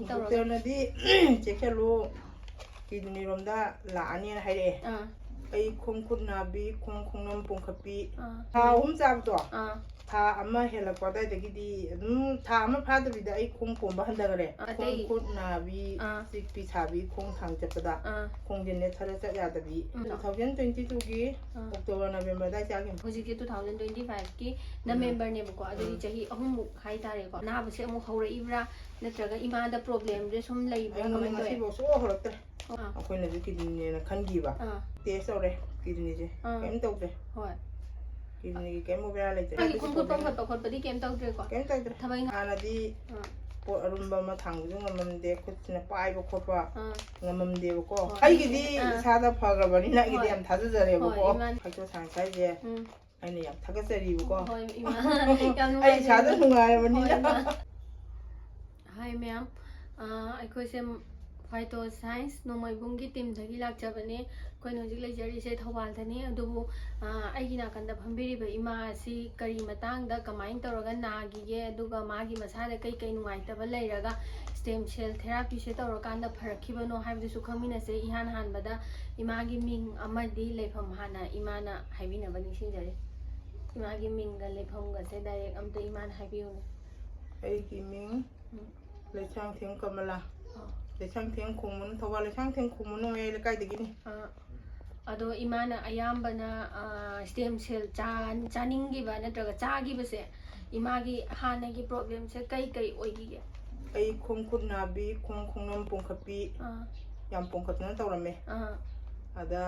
ꯇꯧꯔꯒ ꯗꯣꯛꯇꯔꯅꯗꯤ ꯆꯦꯛꯁꯜꯂꯨ ꯀꯤꯗꯅꯤꯔꯣꯝꯗ ꯂꯥꯛꯑꯅꯤꯅ ꯍꯥꯏꯔꯛꯑꯦ ꯑꯩ ꯈꯣꯡ ꯈꯨꯠ ꯅꯥꯕꯤ ꯈꯣꯡꯅꯝ ꯄꯣꯡꯈꯠꯄꯤ ꯊꯥ 3 ꯆꯥꯕꯗꯣ ꯊꯥ 1 ꯍꯦꯜꯂꯛꯄ ꯑꯗꯨꯋꯥꯏꯗꯒꯤꯗꯤ ꯑꯗꯨꯝ ꯊꯥ 1 ꯐꯥꯗꯕꯤꯗ ꯑꯩ ꯈꯣꯡ ꯄꯣꯝꯕ ꯍꯟꯊꯈꯔꯦ ꯈꯣꯡ ꯈꯨꯠ ꯅꯥꯕꯤ ꯆꯤꯛꯄꯤ ꯁꯥꯕꯤ ꯈꯣꯡ ꯊꯥꯡ ꯆꯠꯄꯗ ꯈꯣꯡꯁꯦ ꯅꯦꯠꯊꯔ ꯆꯠ ꯌꯥꯗꯕꯤ 2022ꯒꯤ ꯑꯣꯛꯇꯣꯕꯔ ꯅꯕꯦꯝꯕꯔ ꯑꯗꯥꯏ ꯆꯥꯈꯤꯕꯅꯤ ꯍꯧꯖꯤꯛꯀꯤ 2025ꯒꯤ ꯅꯕꯦꯝꯕꯔꯅꯦꯕꯀꯣ ꯑꯗꯨꯗꯤ ꯆꯍꯤ 3ꯃꯨꯛ ꯍꯥꯏꯇꯥꯔꯦꯀꯣ ꯑꯅꯥꯕꯁꯦ ꯑꯃꯨꯛ ꯍꯧꯔꯛꯏꯕ꯭ꯔꯥ ꯅꯠꯇ꯭ꯔꯒ ꯏꯃꯥꯗ ꯄ꯭ꯔꯣꯕ꯭ꯂꯦꯝꯁꯦ ꯁꯨꯝ ꯂꯩꯕ꯭ꯔꯥ ꯑꯩꯉꯣꯟꯗ ꯉꯁꯤꯐꯥꯎ ꯁꯨꯡꯍꯧ ꯍꯧꯔꯛꯇ꯭ꯔꯦ ꯑꯩꯈꯣꯏꯅꯁꯨ ꯀꯤꯗꯅꯤꯅꯦꯅ ꯈꯟꯈꯤꯕ ꯇꯦꯁ ꯇꯧꯔꯦ ꯀꯤꯗꯅꯤꯁꯦ ꯀꯩꯝ ꯇꯧꯗ꯭ꯔꯦ ꯍꯣꯏ ꯀꯤꯗꯅꯤꯒꯤ ꯀꯩꯝ ꯕꯦꯔꯥ ꯂꯩꯇ꯭ꯔꯦ ꯅꯪꯒꯤ ꯈꯣꯡ ꯈꯨꯠ ꯄꯣꯝꯈꯠꯄ ꯈꯣꯠꯄꯗꯤ ꯀꯩꯝ ꯇꯧꯗ꯭ꯔꯦꯀꯣ ꯀꯩꯝ ꯇꯧꯗ꯭ꯔꯦ ꯊꯕꯛ ꯍꯥꯟꯅꯗꯤ ꯄꯣꯠ ꯑꯔꯨꯝꯕ ꯑꯃ ꯊꯥꯡꯕꯁꯨ ꯉꯝꯃꯝꯗꯦ ꯈꯨꯠꯁꯤꯅ ꯄꯥꯏꯕ ꯈꯣꯠꯄ ꯉꯝꯃꯝꯗꯦꯕꯀꯣ ꯑꯩꯒꯤꯗꯤ ꯏꯁꯥꯗ ꯐꯈ꯭ꯔꯕꯅꯤꯅ ꯑꯩꯒꯤꯗꯤ ꯌꯥꯝ ꯊꯥꯖꯖꯔꯦꯕꯀꯣ ꯐꯥꯏꯇꯣ ꯁꯥꯏꯟꯁ ꯍꯥꯏꯁꯦ ꯑꯩꯅ ꯌꯥꯝ ꯊꯥꯒꯠꯆꯔꯤꯕꯀꯣ ꯑꯩ ꯏꯁꯥꯗ ꯅꯨꯡꯉꯥꯏꯔꯕꯅꯤꯅ ꯍꯥꯏ ꯃꯌꯥꯝ ꯑꯩꯈꯣꯏꯁꯦ ꯐꯥꯏꯇꯣ ꯁꯥꯏꯟꯁ ꯅꯣꯡꯃꯩꯕꯨꯡꯒꯤ ꯇꯤꯝꯗꯒꯤ ꯂꯥꯛꯆꯕꯅꯦ ꯑꯩꯈꯣꯏꯅ ꯍꯧꯖꯤꯛ ꯂꯩꯖꯔꯤꯁꯦ ꯊꯧꯕꯥꯜꯗꯅꯤ ꯑꯗꯨꯕꯨ ꯑꯩꯒꯤ ꯅꯥꯀꯟꯗ ꯐꯝꯕꯤꯔꯤꯕ ꯏꯃꯥ ꯑꯁꯤ ꯀꯔꯤ ꯃꯇꯥꯡꯗ ꯀꯃꯥꯏꯅ ꯇꯧꯔꯒ ꯅꯥꯈꯤꯒꯦ ꯑꯗꯨꯒ ꯃꯥꯒꯤ ꯃꯁꯥꯗ ꯀꯩ ꯅꯨꯡꯉꯥꯏꯇꯕ ꯂꯩꯔꯒ ꯁ꯭ꯇꯦꯝ ꯁꯦꯜ ꯊꯦꯔꯥꯄꯤꯁꯦ ꯇꯧꯔꯀꯥꯟꯗ ꯐꯔꯛꯈꯤꯕꯅꯣ ꯍꯥꯏꯕꯗꯨꯁꯨ ꯈꯪꯃꯤꯟꯅꯁꯦ ꯏꯍꯥꯟ ꯍꯥꯟꯕꯗ ꯏꯃꯥꯒꯤ ꯃꯤꯡ ꯑꯃꯗꯤ ꯂꯩꯐꯝ ꯍꯥꯟꯅ ꯏꯃꯥꯅ ꯍꯥꯏꯕꯤꯅꯕ ꯅꯤꯡꯁꯤꯡꯖꯔꯤ ꯏꯃꯥꯒꯤ ꯃꯤꯡꯒ ꯂꯩꯐꯝꯒꯁꯦ ꯗꯥꯏꯔꯦꯛ ꯑꯝꯇ ꯏꯃꯥꯅ ꯍꯥꯏꯕꯤꯌꯨꯅꯦ ꯑꯩꯒꯤ ꯃꯤꯡ ꯂꯩꯁꯥꯡꯊꯦꯝ ꯀꯃꯂꯥ ꯂꯩꯁꯥꯡꯊꯦꯝ ꯈꯣꯡꯃꯟ ꯊꯧꯕꯥꯜ ꯂꯩꯁꯥꯡꯊꯦꯝ ꯈꯣꯡꯃꯟ ꯅꯣꯡꯃꯩ ꯂꯩꯀꯥꯏꯗꯒꯤꯅꯤ ꯑꯗꯣ ꯏꯃꯥꯅ ꯑꯌꯥꯝꯕꯅ ꯁ꯭ꯇꯦꯝ ꯁꯦꯜ ꯆꯥꯅꯤꯡꯈꯤꯕ ꯅꯠꯇ꯭ꯔꯒ ꯆꯥꯈꯤꯕꯁꯦ ꯏꯃꯥꯒꯤ ꯍꯥꯟꯅꯒꯤ ꯄ꯭ꯔꯣꯕ꯭ꯂꯦꯝꯁꯦ ꯀꯩ ꯑꯣꯏꯈꯤꯒꯦ ꯑꯩ ꯈꯣꯡ ꯈꯨꯠ ꯅꯥꯕꯤ ꯈꯣꯡꯅꯝ ꯄꯣꯡꯈꯠꯄꯤ ꯌꯥꯝ ꯄꯣꯡꯈꯠꯇꯅ ꯇꯧꯔꯝꯃꯦ ꯑꯗ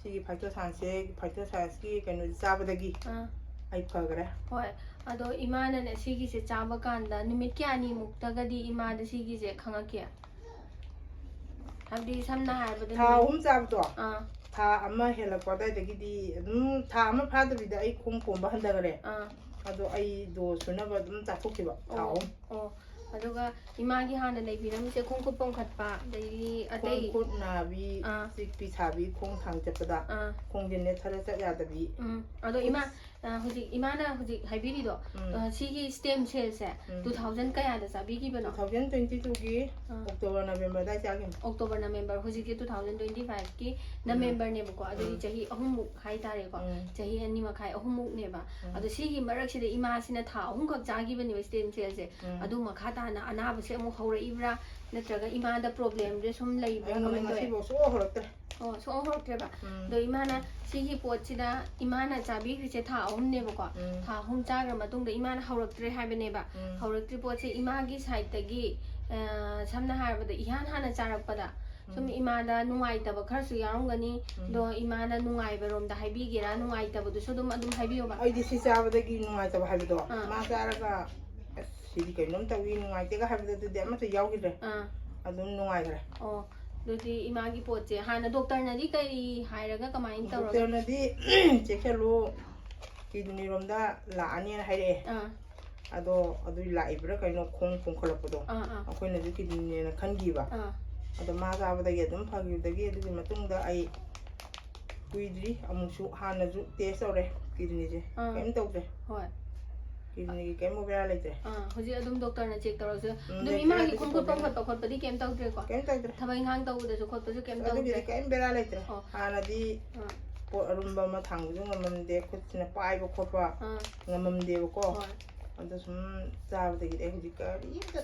ꯁꯤꯒꯤ ꯐꯥꯏꯇꯣ ꯁꯥꯏꯟꯁꯀꯤ ꯀꯩꯅꯣꯁꯦ ꯆꯥꯕꯗꯒꯤ ꯑꯩ ꯐꯈꯔꯦ ꯍꯣꯏ ꯑꯗꯣ ꯏꯃꯥꯅꯅꯦ ꯁꯤꯒꯤꯁꯦ ꯆꯥꯕ ꯀꯥꯟꯗ ꯅꯨꯃꯤꯠ ꯀꯌꯥꯅꯤꯃꯨꯛꯇꯒꯗꯤ ꯏꯃꯥꯗ ꯁꯤꯒꯤꯁꯦ ꯈꯪꯉꯛꯀꯦ ꯍꯥꯏꯕꯗꯤ ꯁꯝꯅ ꯍꯥꯏꯔꯕꯗ ꯊꯥ 3 ꯆꯥꯕꯗꯣ ꯊꯥ 1 ꯍꯦꯜꯂꯛꯄ ꯑꯗꯨꯋꯥꯏꯗꯒꯤꯗꯤ ꯑꯗꯨꯝ ꯊꯥ 1 ꯐꯥꯗꯕꯤꯗ ꯑꯩ ꯈꯣꯡ ꯄꯣꯝꯕ ꯍꯟꯊꯈꯔꯦ ꯑꯗꯣ ꯑꯩ ꯗꯣꯁ ꯁꯨꯅꯕ ꯑꯗꯨꯝ ꯆꯥꯊꯣꯛꯈꯤꯕ ꯊꯥ 3 ꯑꯗꯨꯒ ꯏꯃꯥꯒꯤ ꯍꯥꯟꯅ ꯂꯩꯕꯤꯔꯝꯃꯤꯁꯦ ꯈꯣꯡ ꯈꯨꯠ ꯄꯣꯝꯈꯠꯄ ꯑꯗꯒꯤ ꯑꯇꯩ ꯈꯣꯡ ꯈꯨꯠ ꯅꯥꯕꯤ ꯆꯤꯛꯄꯤ ꯁꯥꯕꯤ ꯈꯣꯡ ꯊꯥꯡ ꯆꯠꯄꯗ ꯈꯣꯡꯁꯦ ꯅꯦꯠꯊꯔ ꯆꯠ ꯌꯥꯗꯕꯤ ꯑꯗꯣ ꯏꯃꯥꯅ ꯍꯧꯖꯤꯛ ꯍꯥꯏꯕꯤꯔꯤꯗꯣ ꯁꯤꯒꯤ ꯁ꯭ꯇꯦꯝ ꯁꯦꯜꯁꯦ 2000 ꯀꯌꯥꯗ ꯆꯥꯕꯤꯈꯤꯕꯅꯣ 2022ꯒꯤ ꯑꯣꯛꯇꯣꯕꯔ ꯅꯕꯦꯝꯕꯔ ꯑꯗꯥꯏ ꯆꯥꯈꯤꯕꯅꯤ ꯑꯣꯛꯇꯣꯕꯔ ꯅꯕꯦꯝꯕꯔ ꯍꯧꯖꯤꯛꯀꯤ 2025ꯒꯤ ꯅꯕꯦꯝꯕꯔꯅꯦꯕꯀꯣ ꯑꯗꯨꯗꯤ ꯆꯍꯤ 3ꯃꯨꯛ ꯍꯥꯏꯇꯥꯔꯦꯀꯣ ꯆꯍꯤ 2.5 3ꯃꯨꯛꯅꯦꯕ ꯑꯗꯣ ꯁꯤꯒꯤ ꯃꯔꯛꯁꯤꯗ ꯏꯃꯥꯁꯤꯅ ꯊꯥ 3ꯈꯛ ꯆꯥꯈꯤꯕꯅꯦꯕ ꯁ꯭ꯇꯦꯝ ꯁꯦꯜꯁꯦ ꯑꯗꯨ ꯃꯈꯥ ꯇꯥꯅ ꯑꯅꯥꯕꯁꯦ ꯑꯃꯨꯛ ꯍꯧꯔꯛꯏꯕ꯭ꯔꯥ ꯅꯠꯇ꯭ꯔꯒ ꯏꯃꯥꯗ ꯄ꯭ꯔꯣꯕ꯭ꯂꯦꯝꯁꯦ ꯁꯨꯝ ꯂꯩꯕ꯭ꯔꯥ ꯑꯩꯉꯣꯟꯗ ꯉꯁꯤꯐꯥꯎ ꯁꯨꯡꯍꯧ ꯍꯧꯔꯛꯇ꯭ꯔꯦ ꯁꯨꯡꯍꯧ ꯍꯧꯔꯛꯇ꯭ꯔꯦꯕ ꯑꯗꯣ ꯏꯃꯥꯅ ꯁꯤꯒꯤ ꯄꯣꯠꯁꯤꯗ ꯏꯃꯥꯅ ꯆꯥꯕꯤꯈ꯭ꯔꯤꯁꯦ ꯊꯥ 3ꯅꯦꯕꯀꯣ ꯊꯥ 3 ꯆꯥꯈ꯭ꯔ ꯃꯇꯨꯡꯗ ꯏꯃꯥꯅ ꯍꯧꯔꯛꯇ꯭ꯔꯦ ꯍꯥꯏꯕꯅꯦꯕ ꯍꯧꯔꯛꯇ꯭ꯔꯤ ꯄꯣꯠꯁꯦ ꯏꯃꯥꯒꯤ ꯁꯥꯏꯠꯇꯒꯤ ꯁꯝꯅ ꯍꯥꯏꯔꯕꯗ ꯏꯍꯥꯟ ꯍꯥꯟꯅ ꯆꯥꯔꯛꯄꯗ ꯁꯨꯝ ꯏꯃꯥꯗ ꯅꯨꯡꯉꯥꯏꯇꯕ ꯈꯔꯁꯨ ꯌꯥꯎꯔꯝꯒꯅꯤ ꯑꯗꯣ ꯏꯃꯥꯅ ꯅꯨꯡꯉꯥꯏꯕꯔꯣꯝꯗ ꯍꯥꯏꯕꯤꯒꯦꯔꯥ ꯅꯨꯡꯉꯥꯏꯇꯕꯗꯨꯁꯨ ꯑꯗꯨꯝ ꯍꯥꯏꯕꯤꯌꯣꯕ ꯑꯩꯗꯤ ꯁꯤ ꯆꯥꯕꯗꯒꯤ ꯅꯨꯡꯉꯥꯏꯇꯕ ꯍꯥꯏꯕꯗꯣ ꯃꯥ ꯆꯥꯔꯒ ꯑꯁ ꯁꯤꯗꯤ ꯀꯩꯅꯣꯝ ꯇꯧꯏ ꯅꯨꯡꯉꯥꯏꯇꯦꯒ ꯍꯥꯏꯕꯗꯨꯗꯤ ꯑꯃꯠꯇ ꯌꯥꯎꯈꯤꯗ꯭ꯔꯦ ꯑꯗꯨꯝ ꯅꯨꯡꯉꯥꯏꯈ꯭ꯔꯦ ꯑꯗꯨꯗꯤ ꯏꯃꯥꯒꯤ ꯄꯣꯠꯁꯦ ꯍꯥꯟꯅ ꯗꯣꯛꯇꯔꯅꯗꯤ ꯀꯔꯤ ꯍꯥꯏꯔꯒ ꯀꯃꯥꯏꯅ ꯇꯧꯔꯒ ꯗꯣꯛꯇꯔꯅꯗꯤ ꯆꯦꯛꯁꯜꯂꯨ ꯀꯤꯗꯅꯤꯔꯣꯝꯗ ꯂꯥꯛꯑꯅꯤꯅ ꯍꯥꯏꯔꯛꯑꯦ ꯑꯗꯣ ꯑꯗꯨꯏ ꯂꯥꯛꯏꯕ꯭ꯔꯥ ꯀꯩꯅꯣ ꯈꯣꯡ ꯄꯣꯡꯈꯠꯂꯛꯄꯗꯣ ꯑꯩꯈꯣꯏꯅꯁꯨ ꯀꯤꯗꯅꯤꯅꯦꯅ ꯈꯟꯈꯤꯕ ꯑꯗꯣ ꯃꯥ ꯆꯥꯕꯗꯒꯤ ꯑꯗꯨꯝ ꯐꯈꯤꯕꯗꯒꯤ ꯑꯗꯨꯒꯤ ꯃꯇꯨꯡꯗ ꯑꯩ ꯀꯨꯏꯗ꯭ꯔꯤ ꯑꯃꯨꯛꯁꯨ ꯍꯥꯟꯅꯁꯨ ꯇꯦꯁ ꯇꯧꯔꯦ ꯀꯤꯗꯅꯤꯁꯦ ꯀꯩꯝ ꯇꯧꯗ꯭ꯔꯦ ꯀꯤꯗꯅꯤꯒꯤ ꯀꯩꯝ ꯕꯦꯔꯥ ꯂꯩꯇ꯭ꯔꯦ ꯍꯧꯖꯤꯛ ꯑꯗꯨꯝ ꯗꯣꯛꯇꯔꯅ ꯆꯦꯛ ꯇꯧꯔꯁꯨ ꯑꯗꯨꯝ ꯏꯃꯥꯒꯤ ꯈꯣꯡ ꯈꯨꯠ ꯄꯣꯝꯈꯠꯄ ꯈꯣꯠꯄꯗꯤ ꯀꯩꯝ ꯇꯧꯗ꯭ꯔꯦꯀꯣ ꯀꯩꯝ ꯇꯧꯗ꯭ꯔꯦ ꯊꯕꯛ ꯏꯪꯈꯥꯡ ꯇꯧꯕꯗꯁꯨ ꯈꯣꯠꯄꯁꯨ ꯀꯩꯝ ꯇꯧꯗ꯭ꯔꯦ ꯑꯗꯨꯒꯤꯗꯤ ꯀꯩꯝ ꯕꯦꯔꯥ ꯂꯩꯇ꯭ꯔꯦ ꯍꯥꯟꯅꯗꯤ ꯄꯣꯠ ꯑꯔꯨꯝꯕ ꯑꯃ ꯊꯥꯡꯕꯁꯨ ꯉꯝꯃꯝꯗꯦ ꯈꯨꯠꯁꯤꯅ ꯄꯥꯏꯕ ꯈꯣꯠꯄ ꯉꯝꯃꯝꯗꯦꯕꯀꯣ ꯑꯗꯣ ꯁꯨꯝ ꯆꯥꯕꯗꯒꯤꯗꯤ ꯑꯩ ꯍꯧꯖꯤꯛ ꯀꯔꯤꯝꯇ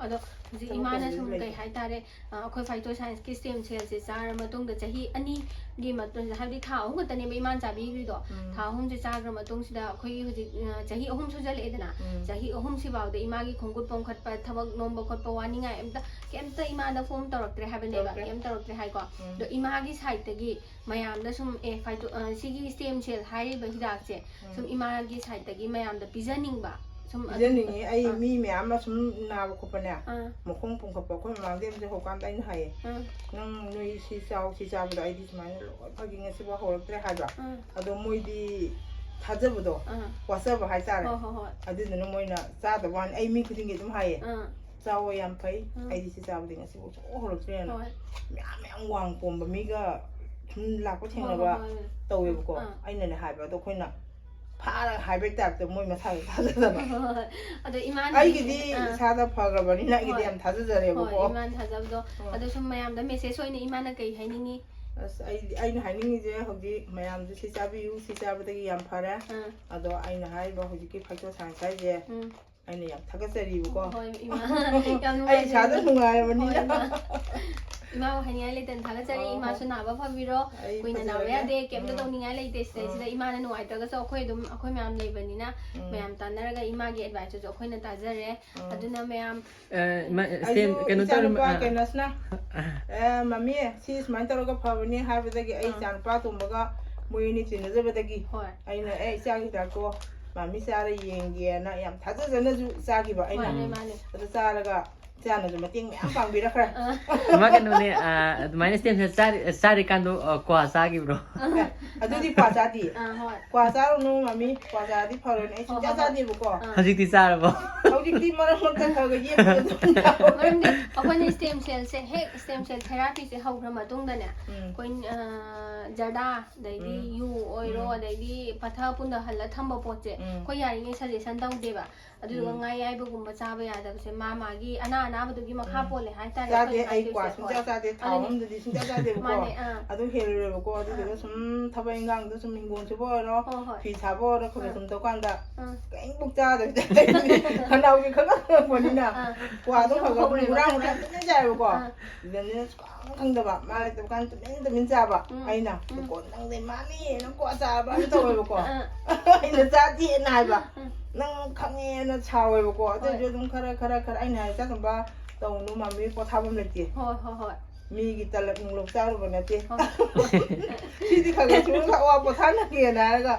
ꯑꯗꯣ ꯍꯧꯖꯤꯛ ꯏꯃꯥꯅ ꯁꯨꯝ ꯀꯩ ꯍꯥꯏꯇꯥꯔꯦ ꯑꯩꯈꯣꯏ ꯐꯥꯏꯇꯣ ꯁꯥꯏꯟꯁꯀꯤ ꯁ꯭ꯇꯦꯝ ꯁꯦꯜꯁꯦ ꯆꯥꯔ ꯃꯇꯨꯡꯗ ꯆꯍꯤ 2ꯒꯤ ꯃꯇꯨꯡꯗ ꯍꯥꯏꯕꯗꯤ ꯊꯥ 3 ꯈꯛꯇꯅꯦꯕ ꯏꯃꯥꯅ ꯆꯥꯕꯤꯈ꯭ꯔꯤꯗோ ꯊꯥ 3ꯁꯦ ꯆꯥꯈ꯭ꯔ ꯃꯇꯨꯡꯁꯤꯗ ꯑꯩꯈꯣꯏꯒꯤ ꯍꯧꯖꯤꯛ ꯆꯍꯤ 3 ꯁꯨꯖꯜꯂꯛꯑꯦꯗꯅ ꯆꯍꯤ 3 ꯏꯃꯥꯒꯤ ꯈꯣꯡꯈꯨꯠ ꯄꯣꯝꯈꯠꯄ ꯊꯕꯛ ꯅꯣꯝꯕ ꯈꯣꯠꯄ ꯋꯥꯅꯤꯡꯉꯥꯏ ꯀꯩꯝꯇ ꯏꯃꯥꯗ ꯐꯣꯝ ꯇꯧꯔꯛꯇ꯭ꯔꯦ ꯍꯥꯏꯕꯅꯦꯕ ꯀꯩꯝ ꯇꯧꯔꯛꯇ꯭ꯔꯦ ꯍꯥꯏꯀꯣ ꯑꯗꯣ ꯏꯃꯥꯒꯤ ꯁꯥꯏꯠꯇꯒꯤ ꯃꯌꯥꯝꯗ ꯁꯨꯝ ꯐꯥꯏꯇꯣ ꯁꯤꯒꯤ ꯁ꯭ꯇꯦꯝ ꯁꯦꯜ ꯍꯥꯏꯔꯤꯕ ꯍꯤꯗꯥꯛꯁꯦ ꯁꯨꯝ ꯏꯃꯥꯒꯤ ꯁꯥꯏꯠꯇꯒꯤ ꯃꯌꯥꯝꯗ ꯄꯤꯖꯅꯤꯡꯕ ꯄꯤꯖꯅꯤꯡꯉꯤ ꯑꯩ ꯃꯤ ꯃꯌꯥꯝ ꯑꯃ ꯁꯨꯝ ꯅꯥꯕ ꯈꯣꯠꯄꯅꯦ ꯃꯈꯣꯡ ꯄꯣꯡꯈꯠꯄ ꯑꯩꯈꯣꯏ ꯃꯃꯥꯡꯗꯩ ꯑꯃꯁꯨ ꯍꯧꯀꯥꯟꯗ ꯑꯩꯅ ꯍꯥꯏꯌꯦ ꯅꯪ ꯅꯣꯏ ꯁꯤ ꯆꯥꯎ ꯁꯤ ꯆꯥꯕꯗ ꯑꯩꯗꯤ ꯁꯨꯃꯥꯏꯅ ꯂꯣꯏ ꯐꯒꯤ ꯉꯁꯤꯐꯥꯎ ꯍꯧꯔꯛꯇ꯭ꯔꯦ ꯍꯥꯏꯕ ꯑꯗꯣ ꯃꯣꯏꯗꯤ ꯊꯥꯖꯕꯗꯣ ꯋꯥꯠꯆꯕ ꯍꯥꯏꯇꯥꯔꯦ ꯑꯗꯨꯗꯨꯅ ꯃꯣꯏꯅ ꯆꯥꯗꯕ ꯋꯥꯅꯤ ꯑꯩ ꯃꯤ ꯈꯨꯗꯤꯡꯒꯤ ꯑꯗꯨꯝ ꯍꯥꯏꯌꯦ ꯆꯥꯎꯋꯣ ꯌꯥꯝ ꯐꯩ ꯑꯩꯗꯤ ꯁꯤ ꯆꯥꯕꯗꯤ ꯉꯁꯤꯐꯥꯎ ꯁꯨꯡꯍꯧ ꯍꯧꯔꯛꯇ꯭ꯔꯦꯅ ꯃꯌꯥꯝ ꯋꯥꯡ ꯄꯣꯝꯕ ꯃꯤꯒ ꯁꯨꯝ ꯂꯥꯛꯄ ꯊꯦꯡꯅꯕ ꯇꯧꯋꯦꯕꯀꯣ ꯑꯩꯅꯅꯦ ꯍꯥꯏꯕ ꯑꯗꯣ ꯑꯩꯈꯣꯏꯅ ꯐꯥꯔꯒ ꯍꯥꯏꯕꯩ ꯇꯥꯏꯞꯇ ꯃꯣꯏ ꯃꯁꯥꯒꯤ ꯊꯥꯖꯗꯕ ꯑꯗꯣ ꯏꯃꯥꯟ ꯑꯩꯒꯤꯗꯤ ꯏꯁꯥꯗ ꯐꯈ꯭ꯔꯕꯅꯤꯅ ꯑꯩꯒꯤꯗꯤ ꯌꯥꯝ ꯊꯥꯖꯖꯔꯦꯕꯀꯣ ꯍꯣꯏ ꯏꯃꯥꯟ ꯊꯥꯖꯕꯗꯣ ꯑꯗꯣ ꯁꯨꯝ ꯃꯌꯥꯝꯗ ꯃꯦꯁꯦꯖ ꯑꯣꯏꯅ ꯏꯃꯥꯅ ꯀꯩ ꯍꯥꯏꯅꯤꯡꯉꯤ ꯑꯁ ꯑꯩꯅ ꯍꯥꯏꯅꯤꯡꯉꯤꯁꯦ ꯍꯧꯖꯤꯛ ꯃꯌꯥꯝꯁꯨ ꯁꯤ ꯆꯥꯕꯤꯌꯨ ꯁꯤ ꯆꯥꯕꯗꯒꯤ ꯌꯥꯝ ꯐꯔꯦ ꯑꯗꯣ ꯑꯩꯅ ꯍꯥꯏꯔꯤꯕ ꯍꯧꯖꯤꯛꯀꯤ ꯐꯥꯏꯇꯣ ꯁꯥꯏꯟꯁ ꯍꯥꯏꯁꯦ ꯑꯩꯅ ꯌꯥꯝ ꯊꯥꯒꯠꯆꯔꯤꯕꯀꯣ ꯑꯩ ꯏꯁꯥꯗ ꯅꯨꯡꯉꯥꯏꯔꯕꯅꯤꯅ 이마와 하니야 레든 다가자리 이마수 나바 파비로 kuina 나와야 돼 ꯀꯩꯝꯇ ꯇꯧꯅꯤꯡꯉꯥꯏ ꯂꯩꯇꯦ ꯁꯤꯗꯩꯁꯤꯗ ꯏꯃꯥꯅ ꯅꯨꯡꯉꯥꯏꯇ꯭ꯔꯒꯁꯨ ꯑꯩꯈꯣꯏ ꯃꯌꯥꯝ ꯂꯩꯕꯅꯤꯅ ꯃꯌꯥꯝ ꯇꯥꯟꯅꯔꯒ ꯏꯃꯥꯒꯤ ꯑꯦꯗꯚꯥꯏꯁꯇꯨꯁꯨ ꯑꯩꯈꯣꯏꯅ ꯇꯥꯖꯔꯦ ꯑꯗꯨꯅ ꯃꯌꯥꯝ ꯀꯩꯅꯣ ꯇꯧꯔ ꯀꯩꯅꯣꯁꯤꯅ ꯃꯃꯤ ꯁꯤ ꯁꯨꯃꯥꯏꯅ ꯇꯧꯔꯒ ꯐꯕꯅꯤ ꯍꯥꯏꯕꯗꯒꯤ ꯑꯩ ꯏꯆꯥꯅꯨꯄꯥ ꯇꯣꯝꯕꯒ ꯃꯣꯏ ꯑꯅꯤ ꯇꯤꯟꯅꯖꯕꯗꯒꯤ ꯑꯩꯅ ꯏꯆꯥꯒꯤ ꯍꯤꯗꯥꯛꯇꯣ ꯃꯃꯤ ꯆꯥꯔ ꯌꯦꯡꯒꯦꯅ ꯌꯥꯝ ꯊꯥꯖꯖꯅꯁꯨ ꯆꯥꯈꯤꯕ ꯑꯩꯅ ꯑꯗꯨ ꯆꯥꯔꯒ ꯏꯆꯥꯅꯁꯨ ꯃꯇꯦꯡ ꯃꯌꯥꯝ ꯄꯥꯡꯕꯤꯔꯛꯈ꯭ꯔꯦ ꯃꯥ ꯀꯩꯅꯣꯅꯦ ꯑꯗꯨꯃꯥꯏꯅ ꯁ꯭ꯇꯦꯝ ꯆꯥꯔꯤꯀꯥꯟꯗꯣ ꯀ꯭ꯋꯥ ꯆꯥꯈꯤꯕ꯭ꯔꯣ ꯑꯗꯨꯗꯤ ꯀ꯭ꯋꯥ ꯆꯥꯗꯦ ꯀ꯭ꯋꯥ ꯆꯥꯔꯨꯅꯨ ꯃꯃꯤ ꯀ꯭ꯋꯥ ꯆꯥꯔꯗꯤ ꯐꯔꯣꯏꯅꯦ ꯑꯩ ꯁꯨꯡꯆꯥ ꯆꯥꯗꯦꯕꯀꯣ ꯍꯧꯖꯤꯛꯇꯤ ꯆꯥꯔꯕꯣ ꯍꯧꯖꯤꯛꯇꯤ ꯃꯔꯛ ꯃꯔꯛꯇ ꯈꯔ ꯌꯦꯡꯕꯗ ꯑꯗꯨꯝ ꯌꯥꯎꯋꯦ ꯃꯔꯝꯗꯤ ꯑꯩꯈꯣꯏꯅ ꯁ꯭ꯇꯦꯝ ꯁꯦꯜꯁꯦ ꯍꯦꯛ ꯁ꯭ꯇꯦꯝ ꯁꯦꯜ ꯊꯦꯔꯥꯄꯤꯁꯦ ꯍꯧꯈ꯭ꯔ ꯃꯇꯨꯡꯗꯅꯦ ꯑꯩꯈꯣꯏ ꯖꯔꯗꯥ ꯑꯗꯩꯗꯤ ꯌꯨ ꯑꯣꯏꯔꯣ ꯑꯗꯩꯗꯤ ꯄꯠꯊ ꯄꯨꯟꯊꯍꯜꯂ ꯊꯝꯕ ꯄꯣꯠꯁꯦ ꯑꯩꯈꯣꯏ ꯌꯥꯔꯤꯉꯩ ꯁꯖꯦꯁꯟ ꯇꯧꯗꯦꯕ ꯑꯗꯨꯗꯨꯒ ꯉꯥ ꯌꯥꯏꯕꯒꯨꯝꯕ ꯆꯥꯕ ꯌꯥꯗꯕꯁꯦ ꯃꯥꯒꯤ ꯑꯅꯥꯕꯗꯨꯒꯤ ꯃꯈꯥ ꯄꯣꯜꯂꯦ ꯍꯥꯏꯇꯥꯔꯦ ꯆꯥꯗꯦ ꯑꯩ ꯀ꯭ꯋꯥ ꯁꯨꯡꯆꯥ ꯆꯥꯗꯦ ꯊꯥꯎ ꯑꯃꯗꯗꯤ ꯁꯨꯡꯆꯥ ꯆꯥꯗꯦꯕꯀꯣ ꯑꯗꯨꯝ ꯍꯦꯜꯂꯨꯔꯦꯕꯀꯣ ꯑꯗꯨꯗꯨꯒ ꯁꯨꯝ ꯊꯕꯛ ꯏꯟꯈꯥꯡꯗ ꯁꯨꯝ ꯍꯤꯡꯒꯣꯜ ꯁꯨꯕ ꯑꯣꯏꯔꯣ ꯐꯤ ꯁꯥꯕ ꯑꯣꯏꯔꯣ ꯈꯔ ꯁꯨꯝ ꯇꯧꯀꯥꯟꯗ ꯀꯔꯤꯝꯐꯥꯎ ꯆꯥꯗꯕꯤꯗ ꯈꯅꯥꯎꯁꯦ ꯈꯔ ꯈꯪꯉꯛꯄꯅꯤꯅ ꯀ꯭ꯋꯥꯗꯣ ꯈꯔ ꯈꯔ ꯍꯨꯔꯥꯡ ꯇꯨꯃꯤꯟ ꯆꯥꯏꯕꯀꯣ ꯁꯤꯗꯅꯦ ꯁꯨꯈꯪ ꯈꯪꯗꯕ ꯃꯥ ꯂꯩꯇꯕ ꯀꯥꯟꯗ ꯇꯨꯃꯤꯟ ꯆꯥꯕ ꯑꯩꯅ ꯀꯣ ꯅꯪꯗꯤ ꯃꯥꯃꯤ ꯅꯪ ꯀ꯭ꯋꯥ ꯆꯥꯕꯅ ꯇꯧꯋꯦꯕꯀꯣ ꯑꯩꯅ ꯆꯥꯗꯦꯅ ꯍꯥꯏꯕ ꯅꯪ ꯈꯪꯉꯦꯅ ꯁꯥꯎꯋꯦꯕꯀꯣ ꯑꯗꯨꯏꯁꯨ ꯑꯗꯨꯝ ꯈꯔ ꯑꯩꯅ ꯍꯥꯏ ꯆꯥꯛꯀꯨꯝꯕ ꯇꯧꯅꯨ ꯃꯃꯤ ꯄꯣꯊꯥꯐꯝ ꯂꯩꯇꯦ ꯃꯤꯒꯤ ꯇꯂꯞ ꯅꯨꯡꯂꯞ ꯆꯥꯔꯨꯕ ꯅꯠꯇꯦ ꯁꯤꯗꯤ ꯈꯔ ꯁꯨꯔꯒ ꯑꯋꯥ ꯄꯣꯊꯥꯅꯒꯦꯅ ꯍꯥꯏꯔꯒ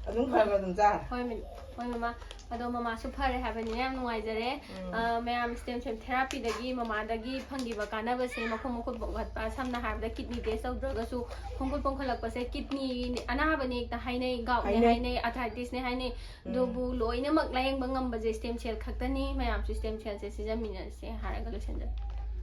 ꯑꯗꯨꯝ ꯈꯔ ꯑꯗꯨꯝ ꯆꯥꯔꯦ ꯍꯣꯏ ꯃꯃꯥ ꯑꯗꯣ ꯃꯃꯥꯁꯨ ꯐꯔꯦ ꯍꯥꯏꯕꯅꯤꯅ ꯌꯥꯝ ꯅꯨꯡꯉꯥꯏꯖꯔꯦ ꯃꯌꯥꯝ ꯁ꯭ꯇꯦꯝ ꯁꯦꯜ ꯊꯦꯔꯥꯄꯤꯗꯒꯤ ꯃꯃꯥꯗꯒꯤ ꯐꯪꯈꯤꯕ ꯀꯥꯟꯅꯕꯁꯦ ꯃꯈꯣꯡ ꯃꯈꯨꯠ ꯄꯣꯝꯈꯠꯄ ꯁꯝꯅ ꯍꯥꯏꯔꯕꯗ ꯀꯤꯗꯅꯤ ꯇꯦꯁ ꯇꯧꯗ꯭ꯔꯒꯁꯨ ꯈꯣꯡꯈꯨꯠ ꯄꯣꯝꯈꯠꯂꯛꯄꯁꯦ ꯀꯤꯗꯅꯤ ꯑꯅꯥꯕꯅꯦ ꯍꯦꯛꯇ ꯍꯥꯏꯅꯩ ꯒꯥꯎꯠꯅꯦ ꯍꯥꯏꯅꯩ ꯑꯥꯔꯊ꯭ꯔꯥꯏꯇꯤꯁꯅꯦ ꯍꯥꯏꯅꯩ ꯑꯗꯨꯕꯨ ꯂꯣꯏꯅꯃꯛ ꯂꯥꯌꯦꯡꯕ ꯉꯝꯕꯁꯦ ꯁ꯭ꯇꯦꯝ ꯁꯦꯜ ꯈꯛꯇꯅꯤ ꯃꯌꯥꯝꯁꯨ ꯁ꯭ꯇꯦꯝ ꯁꯦꯜꯁꯦ ꯁꯤꯖꯟꯃꯤꯟꯅꯁꯦ ꯍꯥꯏꯔꯒ ꯂꯣꯏꯁꯤꯟꯖꯔꯦ